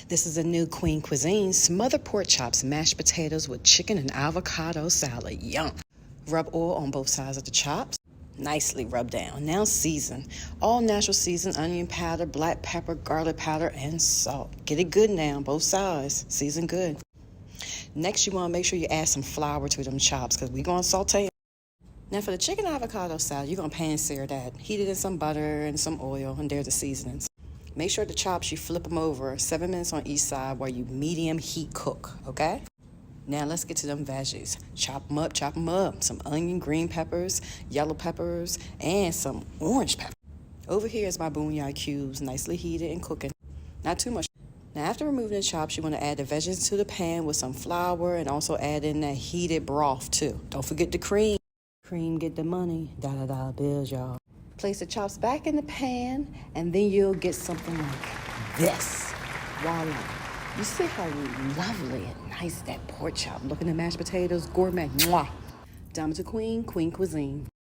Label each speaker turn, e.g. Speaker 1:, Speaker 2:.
Speaker 1: This is a new Queen Cuisine smothered pork chops, mashed potatoes with chicken and avocado salad. Yum. Rub oil on both sides of the chops. Nicely rub down. Now season. All natural season, onion powder, black pepper, garlic powder, and salt. Get it good now, both sides. Season good. Next, you want to make sure you add some flour to them chops because we're going to saute them. Now for the chicken avocado salad, you're going to pan sear that. Heat it in some butter and some oil, and there's the seasonings. Make sure the chops, you flip them over 7 minutes on each side while you medium heat cook, okay? Now let's get to them veggies. Chop them up, chop them up. Some onion, green peppers, yellow peppers, and some orange pepper. Over here is my bouillon cubes, nicely heated and cooking. Not too much. Now after removing the chops, you want to add the veggies to the pan with some flour and also add in that heated broth too. Don't forget the cream. Cream get the money, dollar bills, y'all. Place the chops back in the pan, and then you'll get something like this. Voila. You see how lovely and nice that pork chop looking at mashed potatoes, gourmet. Mwah. Diamond to Queen Cuisine.